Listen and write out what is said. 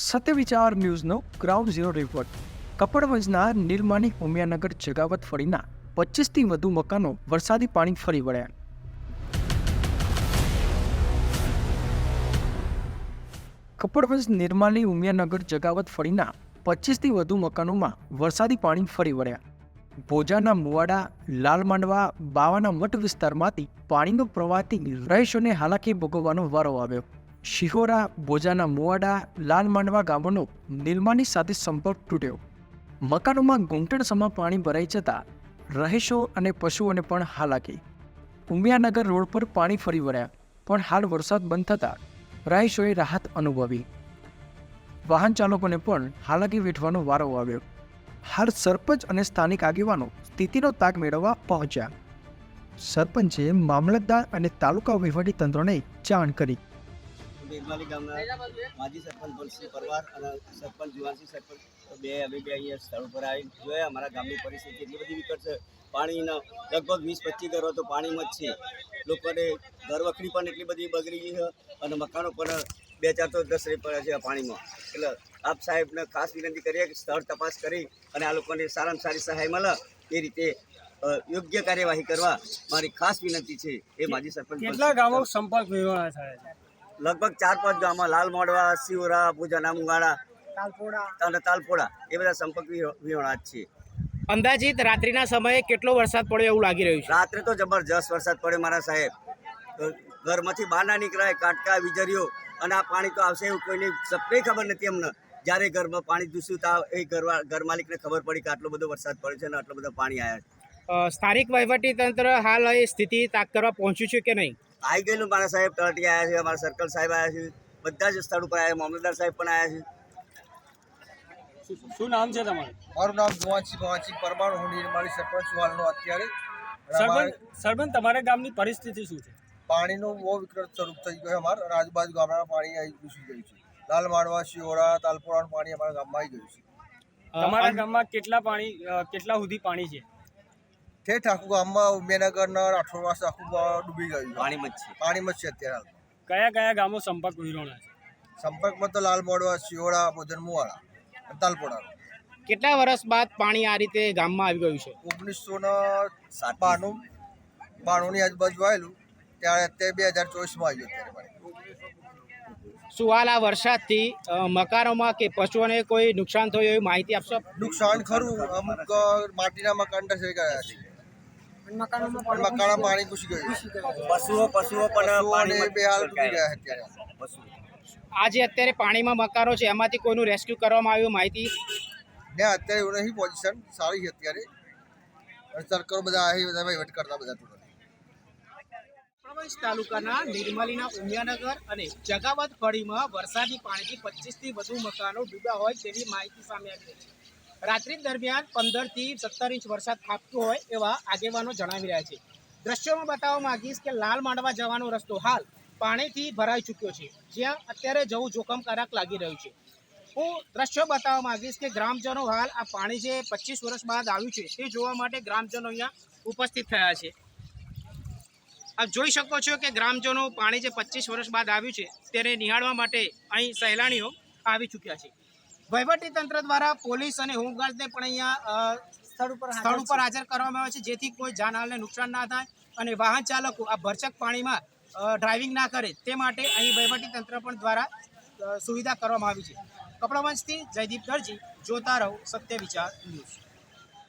સત્યવિચાર ન્યૂઝનો ground zero report. કપડવંજના નિર્માણી Umiyanagar જગાવત ફળીના 25થી વધુ મકાનો વરસાદી પાણી ફરી વળ્યા. કપડવંજ નિર્માણી ઉમિયાનગર જગાવત ફળીના 25થી વધુ મકાનોમાં વરસાદી પાણી ફરી વળ્યા. ભોજાના મુવાડા, લાલ માંડવા, બાવાના મઠ વિસ્તારમાંથી પાણીનો પ્રવાહથી રહીશોને હાલાકી ભોગવવાનો વારો આવ્યો. શિહોરા, ભોજાના મુવાડા, લાલ માંડવા ગામોનો નિર્માણની સાથે સંપર્ક તૂટ્યો. મકાનોમાં ઘૂંટણસમાં પાણી ભરાઈ જતા રહીશો અને પશુઓને પણ હાલાકી. ઉમિયાનગર રોડ પર પાણી ફરી વળ્યા, પણ હાલ વરસાદ બંધ થતાં રહીશોએ રાહત અનુભવી. વાહન ચાલકોને પણ હાલાકી વેઠવાનો વારો આવ્યો. હાલ સરપંચ અને સ્થાનિક આગેવાનો સ્થિતિનો તાગ મેળવવા પહોંચ્યા. સરપંચે મામલતદાર અને તાલુકા વહીવટી તંત્રને જાણ કરી. નિર્માલી ગામના માજી સરપંચ બલસિંહ પરવાર અને સરપંચ જુવાનસિંહ સરપંચ બે અહીંયા સ્થળ પર આવી જોયા. અમારા ગામની પરિસ્થિતિ એટલી બધી વિકટ છે. પાણીના લગભગ 20-25 ઘરો તો પાણીમાં જ છે. લોકોને ઘરવખરી પણ એટલી બધી બગડી ગઈ છે અને મકાનો પણ 2-4 તો ધસરી પડ્યા છે પાણીમાં. એટલે આપ સાહેબને ખાસ વિનંતી કરીએ કે સ્થળ તપાસ કરી અને આ લોકોને સારામાં સારી સહાય મળે એ રીતે યોગ્ય કાર્યવાહી કરવા મારી ખાસ વિનંતી છે. એ માજી સરપંચ. કેટલા ગામો સંપર્ક વિહોણા થયા છે? લગભગ 4-5 ગામમાં લાલ મોડવા, શિવરા, ભુજાના મુંગાડા અને તાલપોડા એ બધા સંપર્ક વિહોણા જ છે. અંદાજિત રાત્રિના સમયે કેટલો વરસાદ પડ્યો એવું લાગી રહ્યું છે? રાત્રે તો જબરજસ્ત વરસાદ પડ્યો મારા સાહેબ. ઘરમાંથી બહાર ના નીકળાય, કાટકા વીજળીઓ અને આ પાણી તો આવશે એવું કોઈને સપને ખબર નથી અમને. જ્યારે ઘરમાં પાણી દૂષિત એ ઘર માલિકને ખબર પડી કે આટલો બધો વરસાદ પડ્યો છે અને આટલો બધો પાણી આવ્યા છે. સ્થાનિક વહીવટી તંત્ર હાલ એ સ્થિતિ તાક કરવા પહોંચ્યું છે કે નહીં? આવી ગયેલું મારા સાહેબ, તળટી આવ્યા છે, અમારા સર્કલ સાહેબ આવ્યા છે, બધા જ સ્થળ ઉપર આવ્યા, મામલતદાર સાહેબ પણ આવ્યા છે. શું નામ છે તમારું? મારું નામ જુવાનસિંહ પરમાર, હું નિર્માળી સરપંચ છું હાલનો અત્યારે. સરપંચ તમારા ગામની પરિસ્થિતિ શું છે? પાણીનું બહુ વિકટ સ્વરૂપ થઈ ગયું અમારે અને આજુબાજુ ગામડામાં પાણી આવી ઘૂસી ગયું છે. લાલ માંડવા, શિહોરા, તાલપોરાનું પાણી અમારા ગામમાં આવી ગયું છે. તમારા ગામમાં કેટલા સુધી પાણી છે? ઠેઠ આખું ગામમાં ઉમિયાનગરના રાઠોડવાસ આખું ડૂબી ગયું છે. પાણીમાં જ છે અત્યારે હાલ. કયા ગામો સંપર્ક વિહોણા છે? સંપર્કમાં તો લાલ માંડવા, શિહોરા, ભોજન મુવાડા અને તાલપોરા. કેટલા વર્ષ બાદ પાણી આ રીતે ગામમાં આવી ગયું છે? 1992 ની આજુબાજુ આવેલું, ત્યારે અત્યારે 2024માં આવ્યું અત્યારે પાણી. શું હાલ આ વરસાદથી મકાનોમાં કે પશુઓને કોઈ નુકસાન થયું એવી માહિતી આપશો? નુકસાન ખરું, અમુક માટીના મકાન ધસાઈ ગયા છે. મકાનમાં પાણી ઘૂસી ગયું. પશુઓ પણ બે હાલ ડૂબી ગયા છે અત્યારે. આજે અત્યારે પાણીમાં મકાનો છે, એમાંથી કોઈનું રેસ્ક્યુ કરવામાં આવ્યું માહિતી? ને અત્યારે એવું નહીં, પોઝિશન સારી છે અત્યારે. સરકારો બધા આવી, બધા વહીવટ કરતા બધા થોડા. કપડવંજ તાલુકાના નિર્મલીના ઉમિયાનગર અને જગાવત ફળીમાં વરસાદી પાણીથી 25થી વધુ મકાનો ડૂબ્યા હોય તેવી માહિતી સામે આવી રહી છે. રાત્રિ દરમિયાન 15થી 17 ઇંચ વરસાદ ખાબક્યો હોય એવા આગેવાનો જણાવી રહ્યા છે. દ્રશ્યોમાં બતાવવા માંગીશ કે લાલ માંડવા જવાનો રસ્તો હાલ પાણીથી ભરાઈ ચૂક્યો છે, જ્યાં અત્યારે જવું જોખમકારક લાગી રહ્યું છે. હું દ્રશ્યો બતાવવા માંગીશ કે ગ્રામજનો હાલ આ પાણી જે 25 વર્ષ બાદ આવ્યું છે તે જોવા માટે ગ્રામજનો અહીંયા ઉપસ્થિત થયા છે. આપ જોઈ શકો છો કે ગ્રામજનો પાણી જે 25 વર્ષ બાદ આવ્યું છે તેને નિહાળવા માટે અહીં સહેલાણીઓ આવી ચૂક્યા છે. વહીવટીતંત્ર દ્વારા પોલીસ અને હોમગાર્ડને પણ અહીંયા સ્થળ ઉપર હાજર કરવામાં આવે છે, જેથી કોઈ જાનહાલને નુકસાન ના થાય અને વાહન ચાલકો આ ભરચક પાણીમાં ડ્રાઇવિંગ ના કરે તે માટે અહીં વહીવટીતંત્ર પણ દ્વારા સુવિધા કરવામાં આવી છે. કપડવંજથી જયદીપ દરજી, જોતા રહો સત્ય વિચાર ન્યૂઝ.